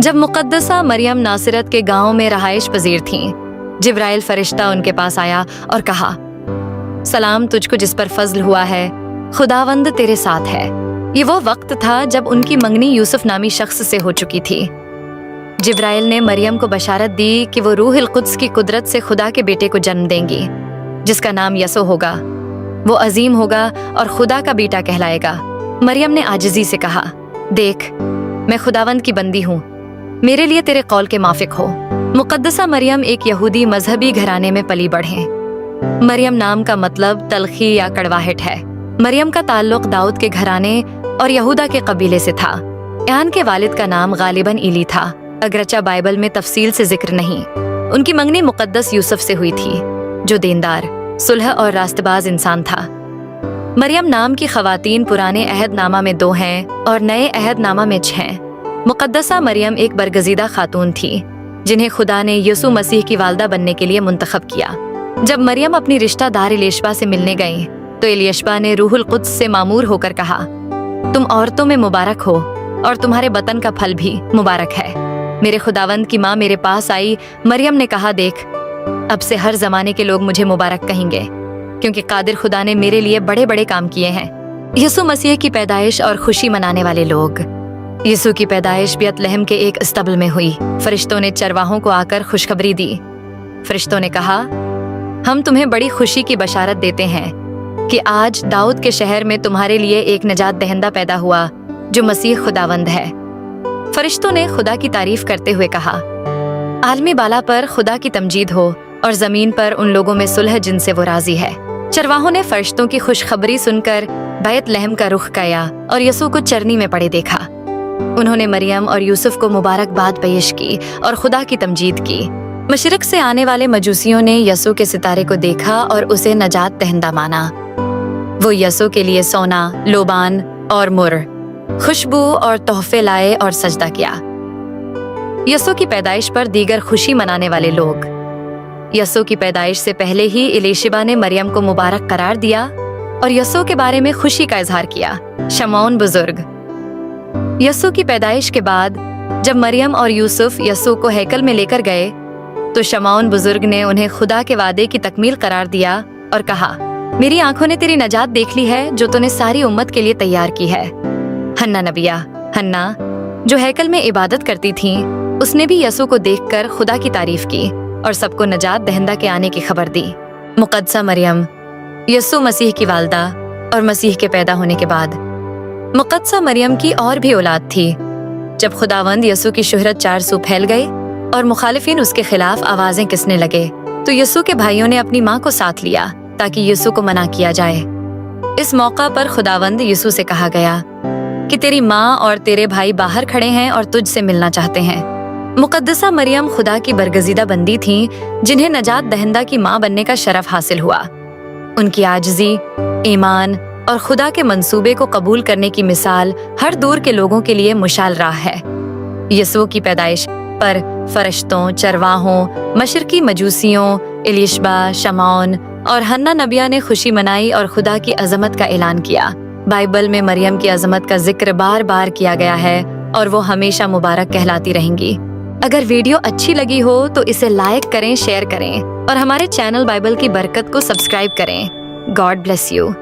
जब मुक़द्दसा मरियम नासिरत के गांव में रहाइश पजीर थीं, जिब्राइल फरिश्ता उनके पास आया और कहा, सलाम तुझको जिस पर फजल हुआ है, खुदावंद तेरे साथ है। ये वो वक्त था जब उनकी मंगनी यूसुफ नामी शख्स से हो चुकी थी। जिब्राइल ने मरियम को बशारत दी कि वो रूहुल कुद्स की कुदरत से खुदा के बेटे को जन्म देंगी, जिसका नाम यसो होगा। वो अजीम होगा और खुदा का बेटा कहलाएगा। मरियम ने आजिज़ी से कहा, देख मैं खुदावंद की बंदी हूँ, मेरे लिए तेरे कौल के माफिक हो। मुक़द्दसा मरियम एक यहूदी मजहबी घराने में पली बढ़े। मरियम नाम का मतलब तलखी या कड़वाहट है। मरियम का ताल्लुक दाऊद के घराने और यहूदा के कबीले से था। यान के वालिद का नाम गालिबन इली था, अगरचा बाइबल में तफसील से जिक्र नहीं। उनकी मंगनी मुक़द्दस यूसुफ से हुई थी, जो दीनदार, सुलह और रास्तबाज इंसान था। मरियम नाम की खवातीन पुराने अहदनामा में 2 हैं और नए अहदनामा में 6। मुक़द्दसा मरियम एक बरगजीदा खातून थी, जिन्हें खुदा ने यसू मसीह की वालदा बनने के लिए मुंतखब किया। जब मरियम अपनी रिश्तेदार इलिशबा से मिलने गईं, तो इलिशबा ने रूहुल कुद्स से मामूर होकर कहा, तुम औरतों में मुबारक हो और तुम्हारे बतन का फल भी मुबारक है। मेरे खुदावंद की माँ मेरे पास आई। मरियम ने कहा, देख अब से हर जमाने के लोग मुझे मुबारक कहेंगे, क्योंकि कादिर खुदा ने मेरे लिए बड़े बड़े काम किए हैं। यसू मसीह की पैदाइश और खुशी मनाने वाले लोग। यसू की पैदाइश बेतलहम के एक अस्तबल में हुई। फरिश्तों ने चरवाहों को आकर खुशखबरी दी। फरिश्तों ने कहा, हम तुम्हें बड़ी खुशी की बशारत देते हैं कि आज दाऊद के शहर में तुम्हारे लिए एक नजात दहिंदा पैदा हुआ, जो मसीह खुदावंद है। फरिश्तों ने खुदा की तारीफ करते हुए कहा, आलमी बाला पर खुदा की तमजीद हो और जमीन पर उन लोगों में सुलह जिनसे वो राजी है। चरवाहों ने फरिश्तों की खुशखबरी सुनकर बैतलहम का रुख किया और यसू को चरनी में पड़े देखा। उन्होंने मरियम और यूसुफ को मुबारकबाद पेश की और खुदा की तमजीद की। मशरिक से आने वाले मजूसियों ने यसू के सितारे को देखा और उसे नजात दहिंदा माना। वो यसू के लिए सोना, लोबान और मुर, खुशबू और तोहफे लाए और सजदा किया। यसू की पैदाइश पर दीगर खुशी मनाने वाले लोग। यसू की पैदाइश से पहले ही इलिशिबा ने मरियम को मुबारक करार दिया और यसू के बारे में खुशी का इजहार किया। शमौन बुजुर्ग। यसू की पैदाइश के बाद जब मरियम और यूसुफ यसू को हैकल में लेकर गए, तो शमौन बुजुर्ग ने उन्हें खुदा के वादे की तकमील करार दिया और कहा, मेरी आंखों ने तेरी नजात देख ली है, जो तूने सारी उम्मत के लिए तैयार की है। हन्ना नबिया, हन्ना जो हैकल में इबादत करती थी, उसने भी यसू को देखकर खुदा की तारीफ की और सबको नजात दहिंदा के आने की खबर दी। मुक़द्दसा मरियम यसू मसीह की वालदा और मसीह के पैदा होने के बाद। मुक़द्दसा मरियम की और भी औलाद थी। जब खुदावंद यसू की शोहरत 4 सू फैल गई और मुखालिफिन उसके खिलाफ आवाजें किसने लगे, तो यसू के भाइयों ने अपनी माँ को साथ लिया ताकि यसू को मना किया जाए। इस मौका पर खुदावंद यसू से कहा गया कि तेरी माँ और तेरे भाई बाहर खड़े हैं और तुझसे मिलना चाहते हैं। मुक़द्दसा मरियम खुदा की बरगजीदा बंदी थीं, जिन्हें नजात दहिंदा की माँ बनने का शरफ हासिल हुआ। उनकी आजिज़ी, ईमान और खुदा के मंसूबे को कबूल करने की मिसाल हर दूर के लोगों के लिए मुशाल राह है। यसू की पैदाइश पर फरिश्तों, चरवाहों, मशरकी मजूसियों, इलिशबा, शमौन और हन्ना नबिया ने खुशी मनाई और खुदा की अजमत का ऐलान किया। बाइबल में मरियम की अजमत का जिक्र बार बार किया गया है और वो हमेशा मुबारक कहलाती रहेंगी। अगर वीडियो अच्छी लगी हो तो इसे लाइक करें, शेयर करें और हमारे चैनल बाइबल की बरकत को सब्सक्राइब करें। God bless you.